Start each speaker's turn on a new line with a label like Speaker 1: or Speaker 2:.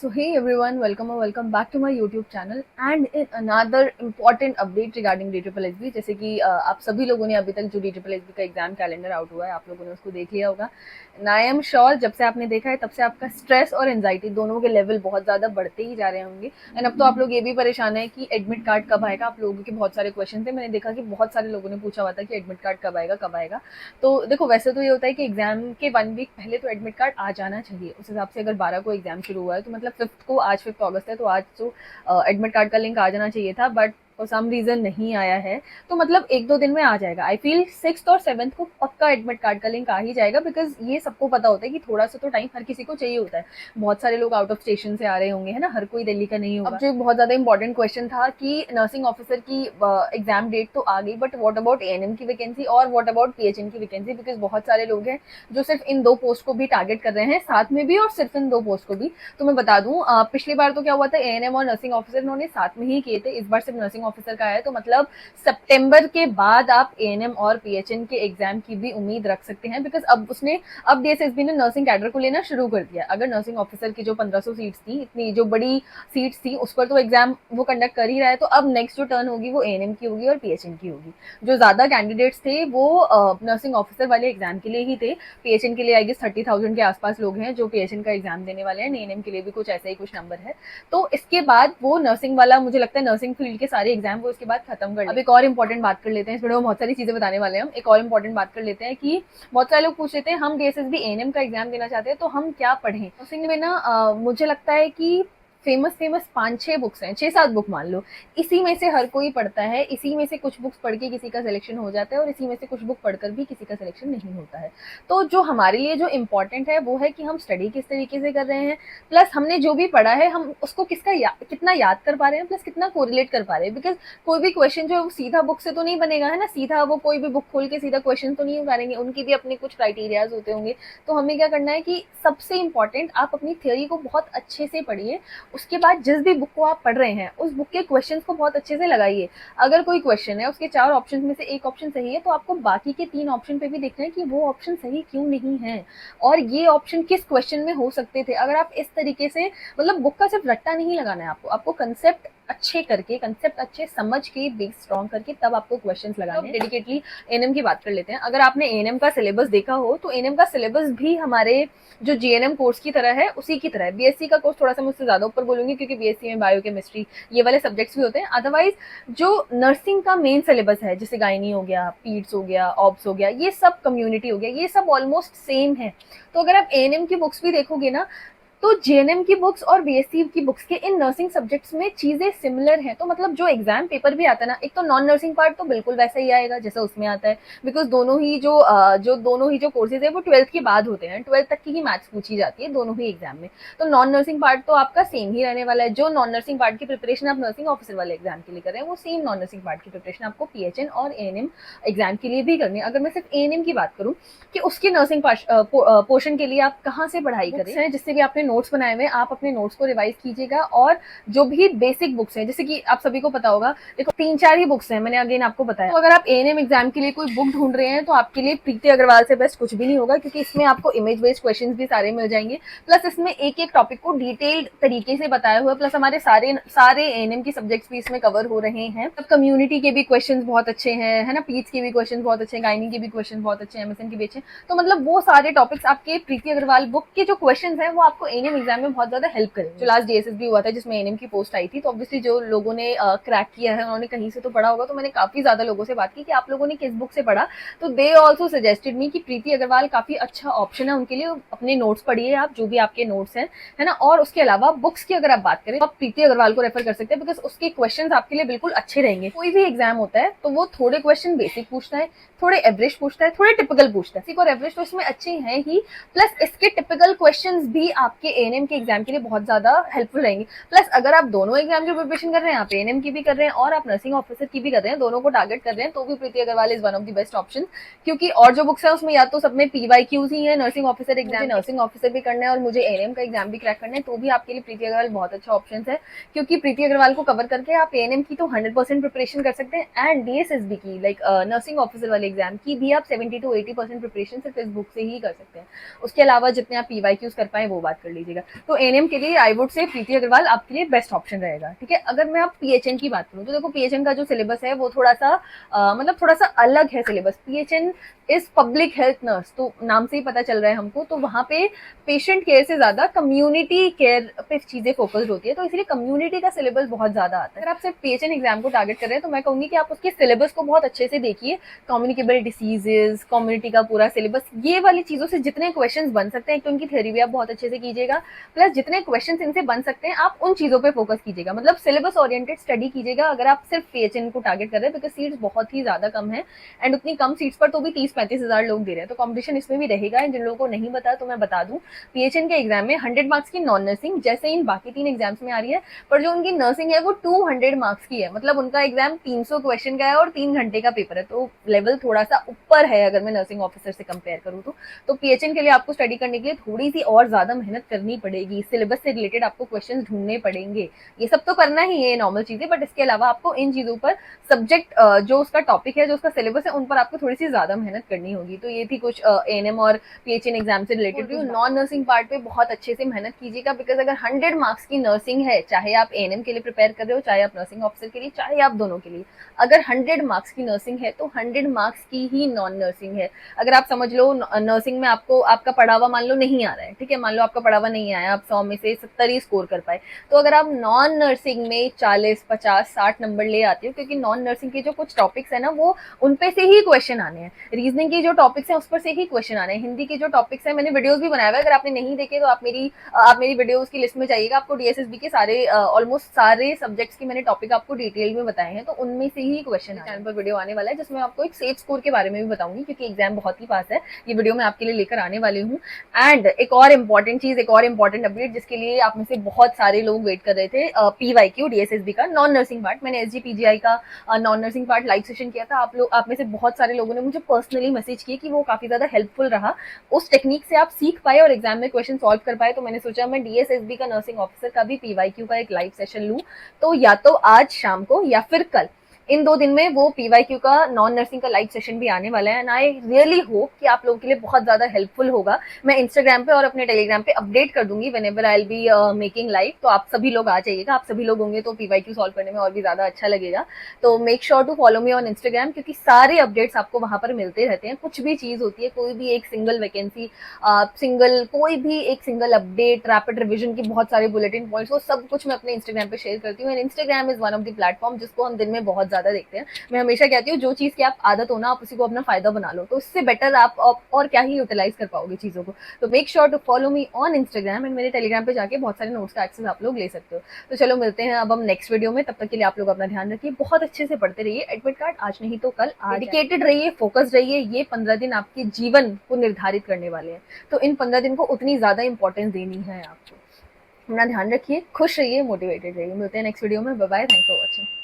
Speaker 1: So hey everyone, welcome or welcome back to my YouTube channel and in another important update regarding DSSB। जैसे कि आप सभी लोगों ने अभी तक जो DSSB का एग्जाम कैलेंडर आउट हुआ है आप लोगों ने उसको देख लिया होगा। एंड आई एम श्योर जब से आपने देखा है तब से आपका स्ट्रेस और एंजाइटी दोनों के लेवल बहुत ज़्यादा बढ़ते ही जा रहे होंगे। एंड अब तो आप लोग ये भी परेशान है कि एडमिट कार्ड कब आएगा। आप लोगों के बहुत सारे क्वेश्चन थे, मैंने देखा कि बहुत सारे लोगों ने पूछा हुआ था कि एडमिट कार्ड कब आएगा कब आएगा। तो देखो, वैसे तो ये होता है कि एग्जाम के 1 वीक पहले तो एडमिट कार्ड आ जाना चाहिए। उस हिसाब से अगर 12 को एग्जाम शुरू हुआ है तो मतलब 5th को, आज 5 अगस्त है तो आज तो एडमिट कार्ड का लिंक आ जाना चाहिए था, बट फॉर सम रीजन नहीं आया है। तो मतलब 1-2 दिन में आ जाएगा। आई फील 6th और 7th को पक्का एडमिट कार्ड का लिंक आ ही जाएगा, बिकॉज ये सबको पता होता है कि थोड़ा सा तो टाइम हर किसी को चाहिए होता है। बहुत सारे लोग आउट ऑफ स्टेशन से आ रहे होंगे, है ना, हर कोई दिल्ली का नहीं होगा। अब जो बहुत ज्यादा इंपॉर्टेंट क्वेश्चन था कि नर्सिंग ऑफिसर की एग्जाम डेट तो आ गई, बट व्हाट अबाउट एएनएम की वैकेंसी और व्हाट अबाउट पीएचएन की वैकेंसी, बिकॉज बहुत सारे लोग हैं जो सिर्फ इन 2 पोस्ट को भी टारगेट कर रहे हैं, साथ में भी और सिर्फ इन 2 पोस्ट को भी। तो मैं बता दूं, पिछली बार तो क्या हुआ था, एएनएम और नर्सिंग ऑफिसर इन्होंने साथ में ही किए थे। इस बार सिर्फ नर्सिंग ऑफिसर का है, तो मतलब सितंबर के बाद आप एएनएम और पीएचएन के एग्जाम की भी उम्मीद रख सकते हैं, बिकॉज अब डीएसएसबी ने नर्सिंग कैडर को लेना शुरू कर दिया। अगर नर्सिंग ऑफिसर की जो 1500 सीट्स थी, इतनी जो बड़ी सीट्स थी, उस पर तो एग्जाम वो कंडक्ट कर ही रहा है, तो अब नेक्स्ट जो टर्न होगी वो एएनएम की होगी और पीएचएन की होगी। जो ज्यादा कैंडिडेट्स थे वो नर्सिंग ऑफिसर वाले एग्जाम के लिए ही थे। पीएचएन के लिए आई गेस 30,000 के आसपास लोग हैं जो पीएचएन का एग्जाम देने वाले हैं। एएनएम के लिए भी कुछ ऐसा ही कुछ नंबर है। तो इसके बाद वो नर्सिंग वाला, मुझे लगता है नर्सिंग फील्ड के सारे एग्जाम वो इसके बाद खत्म कर। अब एक और इंपॉर्टेंट बात कर लेते हैं, इस वीडियो में बहुत सारी चीजें बताने वाले हैं हम। एक और इंपॉर्टेंट बात कर लेते हैं कि बहुत सारे लोग पूछ लेते हैं हम डीएसएसबी एएनएम का एग्जाम देना चाहते हैं तो हम क्या पढ़ें। नर्सिंग में ना मुझे लगता है कि फेमस 5-6 बुक्स हैं, 6-7 बुक मान लो, इसी में से हर कोई पढ़ता है। इसी में से कुछ बुक्स पढ़ के किसी का सिलेक्शन हो जाता है और इसी में से कुछ बुक पढ़कर भी किसी का सिलेक्शन नहीं होता है। तो जो हमारे लिए जो इम्पोर्टेंट है वो है कि हम स्टडी किस तरीके से कर रहे हैं, प्लस हमने जो भी पढ़ा है हम उसको कितना याद कर पा रहे हैं, प्लस कितना कोरिलेट कर पा रहे हैं। बिकॉज कोई भी क्वेश्चन जो है वो सीधा बुक से तो नहीं बनेगा, है ना, सीधा वो कोई भी बुक खोल के सीधा क्वेश्चन तो नहीं उतारेंगे, उनकी भी अपने कुछ क्राइटेरियाज होते होंगे। तो हमें क्या करना है कि सबसे इंपॉर्टेंट आप अपनी थ्योरी को बहुत अच्छे से पढ़िए। उसके बाद जिस भी बुक को आप पढ़ रहे हैं उस बुक के क्वेश्चंस को बहुत अच्छे से लगाइए। अगर कोई क्वेश्चन है, उसके 4 ऑप्शन में से एक ऑप्शन सही है, तो आपको बाकी के 3 ऑप्शन पे भी देखना है कि वो ऑप्शन सही क्यों नहीं है और ये ऑप्शन किस क्वेश्चन में हो सकते थे। अगर आप इस तरीके से, मतलब बुक का सिर्फ रट्टा नहीं लगाना है आपको कंसेप्ट अच्छे करके, कंसेप्ट अच्छे समझ के, बेस स्ट्रॉन्ग करके तब आपको क्वेश्चंस लगाने हैं। डेडिकेटली एएनएम की बात कर लेते हैं। अगर आपने एएनएम का सिलेबस देखा हो तो एएनएम का सिलेबस भी हमारे जो जीएनएम कोर्स की तरह है, उसी की तरह है। बीएससी का कोर्स थोड़ा सा मुझसे ज्यादा ऊपर बोलूंगी क्योंकि बीएससी में बायोकेमिस्ट्री ये वाले सब्जेक्ट्स भी होते हैं। अदरवाइज जो नर्सिंग का मेन सिलेबस है, जैसे गायनी हो गया, पीड्स हो गया, ऑब्स हो गया, ये सब कम्युनिटी हो गया, ये सब ऑलमोस्ट सेम है। तो अगर आप एएनएम की बुक्स भी देखोगे ना तो जेएनएम की बुक्स और बीएससी की बुक्स के इन नर्सिंग सब्जेक्ट्स में चीजें सिमिलर हैं। तो मतलब जो एग्जाम पेपर भी आता है ना, एक तो नॉन नर्सिंग पार्ट तो बिल्कुल वैसा ही आएगा जैसा उसमें आता है, बिकॉज दोनों ही जो कोर्सेज है वो 12th के बाद होते हैं। 12th तक की ही मैथ्स पूछी जाती है दोनों ही एग्जाम में। तो नॉन नर्सिंग पार्ट तो आपका सेम ही रहने वाला है। जो नॉन नर्सिंग पार्ट की प्रिपरेशन आप नर्सिंग ऑफिसर वाले एग्जाम के लिए कर रहे हैं वो सेम नॉन नर्सिंग पार्ट की प्रिपरेशन आपको पीएचएन और एएनएम एग्जाम के लिए भी करनी है। अगर मैं सिर्फ एएनएम की बात करूँ कि उसके नर्सिंग पोर्शन के लिए आप कहाँ से पढ़ाई करें, जिससे भी आपने नोट्स बनाए हुए आप अपने नोट्स को रिवाइज कीजिएगा। और जो भी बेसिक बुक्स हैं, जैसे कि आप सभी को पता होगा, देखो 3-4 ही बुक्स हैं, मैंने अगेन आपको बताया। तो अगर आप एएनएम एग्जाम के लिए कोई बुक ढूंढ रहे हैं तो आपके लिए प्रीति अग्रवाल से बेस्ट कुछ भी नहीं होगा, क्योंकि इसमें आपको इमेज बेस्ड क्वेश्चंस भी सारे मिल जाएंगे, प्लस इसमें एक एक टॉपिक को डिटेल्ड तरीके से बताया हुआ है, प्लस हमारे सारे एएनएम के सब्जेक्ट्स भी इसमें कवर हो रहे हैं। अब कम्युनिटी के भी क्वेश्चन बहुत अच्छे हैं, है ना, पीच के भी क्वेश्चन बहुत अच्छे हैं, गायनी के भी क्वेश्चन बहुत अच्छे हैं, एमएसएन के भी अच्छे हैं। तो मतलब वो सारे टॉपिक्स आपके प्रीति अग्रवाल बुक के जो क्वेश्चन है वो आपको एएनएम एग्जाम में बहुत ज्यादा हेल्प करेंगे। जो लास्ट डीएसएसबी हुआ था जिसमें एएनएम की पोस्ट आई थी, तो ऑब्वियसली जो लोगों ने क्रैक किया है उन्होंने कहीं से तो पढ़ा होगा। तो मैंने काफी ज्यादा लोगों से बात की कि आप लोगों ने किस बुक से पढ़ा, तो दे ऑल्सो सजेस्टेड मी कि प्रीति अग्रवाल काफी अच्छा ऑप्शन है उनके लिए। अपने नोट्स पढ़िए आप, जो भी आपके नोट्स हैं, है ना। और उसके अलावा बुक्स की अगर आप बात करें तो आप प्रीति अग्रवाल को रेफर कर सकते हैं, बिकॉज उसके क्वेश्चन आपके लिए बिल्कुल अच्छे रहेंगे। कोई भी एग्जाम होता है तो वो थोड़े क्वेश्चन बेसिक पूछता है, थोड़े एवरेज पूछता है, थोड़े टिपिकल पूछता है। और एवरेज तो इसमें अच्छे हैं ही, प्लस इसके टिपिकल क्वेश्चंस भी आपके एएनएम के एग्जाम के लिए बहुत ज्यादा हेल्पफुल रहेंगे। प्लस अगर आप दोनों एग्जाम की प्रिपरेशन कर रहे हैं, आप एएनएम की भी कर रहे हैं और आप नर्सिंग ऑफिसर की भी कर रहे हैं, दोनों को टारगेट कर रहे हैं, तो भी Preeti Agrawal is one of the best option. क्योंकि और जो बुक्स है उसमें या तो सब में पीवाईक्यूज ही है, nursing officer exam, nursing officer भी करना है और मुझे एएनएम का एग्जाम भी क्रैक करना है, तो भी आपके लिए प्रीति अग्रवाल बहुत अच्छा ऑप्शन है। क्योंकि प्रीति अग्रवाल को कवर करके आप एएनएम की तो 100% प्रिपरेशन कर सकते हैं, एंड डीएसएसबी की लाइक नर्सिंग ऑफिसर वाले एग्जाम की भी आप 70 to 80% प्रिपरेशन सिर्फ इस बुक से ही कर सकते हैं। उसके अलावा जितने आप पीवाईक्यूज कर पाए वो बात कर लीजिए। लीजिएगा। तो एएनएम के लिए आई वुड से प्रीति अग्रवाल आपके लिए बेस्ट ऑप्शन रहेगा, ठीक है। अगर मैं आप पीएचएन की बात करूँ तो देखो पीएचएन का जो सिलेबस है वो थोड़ा सा मतलब थोड़ा सा अलग है syllabus. PHN is public health nurse, तो नाम से ही पता चल रहा है हमको, तो वहाँ पे पेशेंट केयर से ज्यादा कम्युनिटी केयर पे चीजें फोकस्ड होती है, तो इसलिए कम्युनिटी का सिलेबस बहुत ज्यादा आता है। अगर आप सिर्फ पीएचएन एग्जाम को टारगेट कर रहे हैं तो मैं कहूंगी कि आप उसके सिलेबस को बहुत अच्छे से देखिए। कम्युनिकेबल डिसीजेज, कम्युनिटी का पूरा सिलेबस, ये वाली चीजों से जितने क्वेश्चन बन सकते हैं, तो उनकी थ्योरी भी आप बहुत अच्छे से कीजिएगा, प्लस जितने क्वेश्चन इनसे बन सकते हैं आप उन चीजों पे फोकस कीजिएगा, मतलब सिलेबस ओरिएंटेड स्टडी कीजिएगा अगर आप सिर्फ पीएचएन को टारगेट कर रहे हैं, बिकॉज सीट्स बहुत ही ज्यादा कम है एंड उतनी कम सीट्स पर तो भी 30-35 हजार लोग दे रहे हैं, तो कॉम्पिटिशन इसमें भी रहेगा। एंड जिन लोगों को नहीं पता तो मैं बता दूं, पीएचएन के एग्जाम में 100 मार्क्स की नॉन नर्सिंग जैसे इन बाकी 3 एग्जाम्स में आ रही है, पर जो उनकी नर्सिंग है वो 200 मार्क्स की है, मतलब उनका एग्जाम 300 क्वेश्चन का है और 3 घंटे का पेपर है, तो लेवल थोड़ा सा ऊपर है अगर मैं नर्सिंग ऑफिसर से कंपेयर करूँ तो पीएचएन के लिए आपको स्टडी करने के लिए थोड़ी सी और ज्यादा मेहनत करनी पड़ेगी, सिलेबस से रिलेटेड आपको क्वेश्चन ढूंढने पड़ेंगे, ये सब तो करना ही है नॉर्मल चीजें, बट इसके अलावा आपको इन चीजों पर सब्जेक्ट जो उसका टॉपिक है, जो उसका सिलेबस है, उन पर आपको थोड़ी सी ज्यादा मेहनत करनी होगी। तो ये थी कुछ एएनएम और पीएचएन एग्जाम से रिलेटेड। नॉन नर्सिंग पार्ट पे बहुत अच्छे से मेहनत कीजिएगा, बिकॉज अगर 100 मार्क्स की नर्सिंग है, चाहे आप एएनएम के लिए प्रिपेयर कर रहे हो, चाहे आप नर्सिंग ऑफिसर के लिए, चाहे आप दोनों के लिए, अगर 100 मार्क्स की नर्सिंग है तो 100 मार्क्स की ही नॉन नर्सिंग है। अगर आप समझ लो नर्सिंग में आपको आपका पढ़ावा मान लो नहीं आ रहा है, ठीक है, मान लो आपका पढ़ावा नहीं आया, आप 100 में से 70 ही स्कोर कर पाए, तो अगर आप नॉन नर्सिंग में 40, 50, 60 नंबर ले आते हो, क्योंकि नॉन नर्सिंग के जो कुछ टॉपिक्स है ना वो उन पे से ही क्वेश्चन आने हैं, रीजनिंग के जो टॉपिक्स हैं उस पर से ही क्वेश्चन आने हैं, हिंदी के जो टॉपिक्स हैं मैंने वीडियोस भी बनाया हुआ है, अगर आपने नहीं देखे तो आप मेरी वीडियोस की लिस्ट में जाइएगा, आपको डीएसएसबी के सारे ऑलमोस्ट सारे सब्जेक्ट्स की मैंने टॉपिक आपको डिटेल में बताए हैं, तो उनमें से ही क्वेश्चन चैनल पर वीडियो आने वाला है जिसमें आपको एक सेफ स्कोर के बारे में भी बताऊंगी, क्योंकि एग्जाम बहुत ही पास है, ये वीडियो मैं आपके लिए लेकर आने वाली हूँ। एंड एक और इम्पोर्टेंट चीज, एक और इम्पोर्टेंट अपडेट जिसके लिए आप में से बहुत सारे लोग वेट कर रहे थे, पीवाईक्यू डीएसएसबी का नॉन नर्सिंग पार्ट, मैंने एसजीपीजीआई का non nursing part live session किया था, आप में से बहुत सारे लोगों ने मुझे पर्सनली मैसेज किया कि वो काफी ज्यादा हेल्पफुल रहा, उस टेक्निक से आप सीख पाए और एग्जाम में क्वेश्चन सॉल्व कर पाए, तो मैंने सोचा मैं डीएसएसबी का नर्सिंग ऑफिसर का भी पीवाईक्यू का एक लाइव सेशन लूं, तो या तो आज शाम को या फिर कल, इन 2 दिन में वो पीवाईक्यू का नॉन नर्सिंग का लाइव सेशन भी आने वाला है, एंड आई रियली होप कि आप लोगों के लिए बहुत ज्यादा हेल्पफुल होगा। मैं इंस्टाग्राम पे और अपने टेलीग्राम पे अपडेट कर दूंगी whenever I will be making live, तो आप सभी लोग आ जाइएगा, आप सभी लोग होंगे तो पीवाईक्यू सॉल्व करने में और भी ज्यादा अच्छा लगेगा। तो make sure to follow me on Instagram, क्योंकि सारे अपडेट्स आपको वहां पर मिलते रहते हैं, कुछ भी चीज होती है, कोई भी एक सिंगल वैकेंसी, कोई भी एक सिंगल अपडेट, रैपिड रिविजन की बहुत सारे बुलेटिन पॉइंट्स, वो सब कुछ मैं अपने इंस्टाग्राम पे शेयर करती हूँ, and Instagram is one of the platform जिसको हम दिन में बहुत ज्यादा देखते हैं। मैं हमेशा कहती हूँ जो चीज की आप आदत हो ना, आप उसी को अपना फायदा बना लो, तो इससे बेटर आप और क्या ही यूटिलाइज कर पाओगे चीजों को। तो make sure to follow me on Instagram, and मेरे टेलीग्राम पे जाके बहुत सारे नोट्स का एक्सेस आप लोग ले सकते हो। तो चलो मिलते हैं अब हम नेक्स्ट वीडियो में, तब तक के लिए आप लोग अपना ध्यान रखिए, बहुत अच्छे से पढ़ते रहिए, एडमिट कार्ड आज नहीं तो कल, डेडिकेटेड रहिए, फोकस रहिए, ये 15 दिन आपके जीवन को निर्धारित करने वाले हैं, तो इन 15 दिन को उतनी ज्यादा इंपॉर्टेंस देनी है आपको। अपना ध्यान रखिए, खुश रहिए, मोटिवेटेड रहिए, मिलते हैं नेक्स्ट वीडियो में, bye bye, thanks for watching.